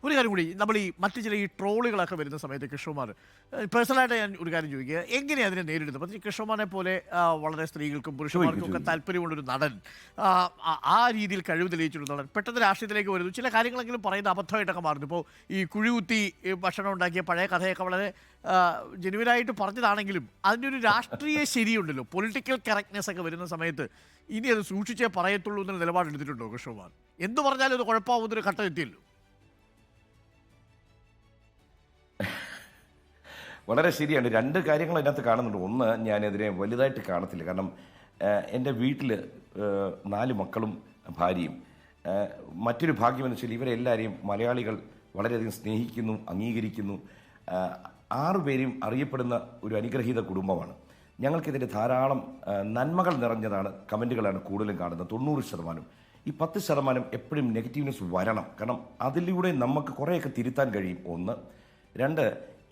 ഒരു കാര്യം കൂടി, നമ്മൾ ഈ മറ്റു ചില ഈ ട്രോളുകളൊക്കെ വരുന്ന സമയത്ത് കൃഷ്ണകുമാർ, പേഴ്സണലായിട്ട് ഞാൻ ഒരു കാര്യം ചോദിക്കുക, എങ്ങനെയാണ് അതിനെ നേരിടുന്നത്? പ്രത്യേകിച്ച് കൃഷ്ണകുമാറിനെ പോലെ വളരെ സ്ത്രീകൾക്കും പുരുഷന്മാർക്കും ഒക്കെ താല്പര്യമുള്ളൊരു നടൻ, ആ രീതിയിൽ കഴിവ് തെളിയിച്ചൊരു നടൻ പെട്ടെന്ന് രാഷ്ട്രീയത്തിലേക്ക് വരുന്നു, ചില കാര്യങ്ങളെങ്കിലും പറയുന്ന അബദ്ധമായിട്ടൊക്കെ മാറുന്നു. ഇപ്പോൾ ഈ കുഴികുത്തി ഭക്ഷണം ഉണ്ടാക്കിയ പഴയ കഥയൊക്കെ വളരെ ജെനുവിനായിട്ട് പറഞ്ഞതാണെങ്കിലും അതിൻ്റെ ഒരു രാഷ്ട്രീയ ശരിയുണ്ടല്ലോ, പൊളിറ്റിക്കൽ കറക്റ്റ്നെസ് ഒക്കെ വരുന്ന സമയത്ത് ഇനി അത് സൂക്ഷിച്ചേ പറയത്തുള്ളൂ എന്നൊരു നിലപാടെടുത്തിട്ടുണ്ടോ കൃഷ്ണകുമാർ? എന്ത് പറഞ്ഞാലും അത് കുഴപ്പമാവുന്നൊരു ഘട്ടം എത്തിയല്ലോ. വളരെ ശരിയാണ്. രണ്ട് കാര്യങ്ങൾ അതിനകത്ത് കാണുന്നുണ്ട്. ഒന്ന്, ഞാനതിനെ വലുതായിട്ട് കാണത്തില്ല. കാരണം എൻ്റെ വീട്ടിൽ 4 മക്കളും ഭാര്യയും. മറ്റൊരു ഭാഗ്യമെന്ന് വെച്ചാൽ ഇവരെല്ലാവരെയും മലയാളികൾ വളരെയധികം സ്നേഹിക്കുന്നു, അംഗീകരിക്കുന്നു. 6 പേരും അറിയപ്പെടുന്ന ഒരു അനുഗ്രഹീത കുടുംബമാണ്. ഞങ്ങൾക്കിതിൻ്റെ ധാരാളം നന്മകൾ നിറഞ്ഞതാണ് കമൻറ്റുകളാണ് കൂടുതലും കാണുന്നത്, 90%. ഈ 10% എപ്പോഴും നെഗറ്റീവ്നെസ് വരണം. കാരണം അതിലൂടെ നമുക്ക് കുറേയൊക്കെ തിരുത്താൻ കഴിയും. ഒന്ന്. 2,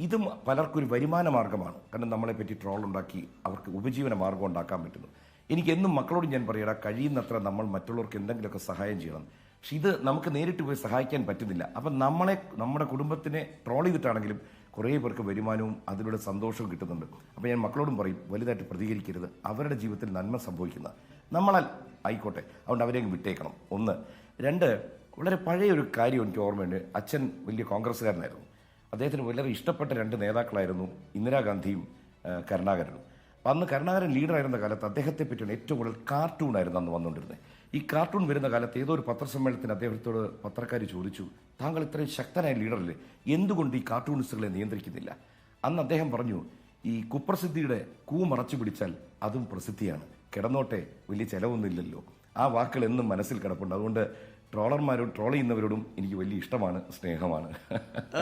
ഇതും പലർക്കും ഒരു വരുമാന മാർഗ്ഗമാണ്. കാരണം നമ്മളെപ്പറ്റി ട്രോളുണ്ടാക്കി അവർക്ക് ഉപജീവന മാർഗ്ഗം ഉണ്ടാക്കാൻ പറ്റുന്നു. എനിക്കെന്നും മക്കളോട് ഞാൻ പറയടാ, കഴിയുന്നത്ര നമ്മൾ മറ്റുള്ളവർക്ക് എന്തെങ്കിലുമൊക്കെ സഹായം ചെയ്യണം. പക്ഷെ ഇത് നമുക്ക് നേരിട്ട് പോയി സഹായിക്കാൻ പറ്റുന്നില്ല. അപ്പം നമ്മുടെ കുടുംബത്തിനെ ട്രോൾ ചെയ്തിട്ടാണെങ്കിലും കുറേ പേർക്ക് വരുമാനവും അതിലൂടെ സന്തോഷവും കിട്ടുന്നുണ്ട്. അപ്പോൾ ഞാൻ മക്കളോടും പറയും, വലുതായിട്ട് പ്രതികരിക്കരുത്. അവരുടെ ജീവിതത്തിൽ നന്മ സംഭവിക്കുന്ന നമ്മളാൽ ആയിക്കോട്ടെ, അതുകൊണ്ട് അവരെ വിട്ടേക്കണം. 1. 2, വളരെ പഴയ ഒരു കാര്യം എനിക്ക് ഓർമ്മയുണ്ട്. അച്ഛൻ വലിയ കോൺഗ്രസ്സുകാരനായിരുന്നു. അദ്ദേഹത്തിന് വളരെ ഇഷ്ടപ്പെട്ട 2 നേതാക്കളായിരുന്നു ഇന്ദിരാഗാന്ധിയും കരുണാകരനും. അപ്പം അന്ന് കരുണാകരൻ ലീഡറായിരുന്ന കാലത്ത് അദ്ദേഹത്തെ പറ്റിയാണ് ഏറ്റവും കൂടുതൽ കാർട്ടൂണായിരുന്നു അന്ന് വന്നുകൊണ്ടിരുന്നത്. ഈ കാർട്ടൂൺ വരുന്ന കാലത്ത് ഏതോ ഒരു പത്രസമ്മേളനത്തിന് അദ്ദേഹത്തോട് പത്രക്കാർ ചോദിച്ചു, താങ്കൾ ഇത്രയും ശക്തനായ ലീഡറല്ലേ, എന്തുകൊണ്ട് ഈ കാർട്ടൂണിസ്റ്റുകളെ നിയന്ത്രിക്കുന്നില്ല? അന്ന് അദ്ദേഹം പറഞ്ഞു, ഈ കുപ്രസിദ്ധിയുടെ മറച്ചു പിടിച്ചാൽ അതും പ്രസിദ്ധിയാണ്, കിടന്നോട്ടെ, വലിയ ചിലവൊന്നുമില്ലല്ലോ. ആ വാക്കുകൾ എന്നും മനസ്സിൽ കിടപ്പുണ്ട്. അതുകൊണ്ട് ട്രോളർമാരോട്, ട്രോൾ ചെയ്യുന്നവരോടും എനിക്ക് വലിയ ഇഷ്ടമാണ്, സ്നേഹമാണ്.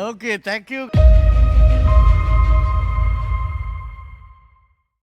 Okay, thank you.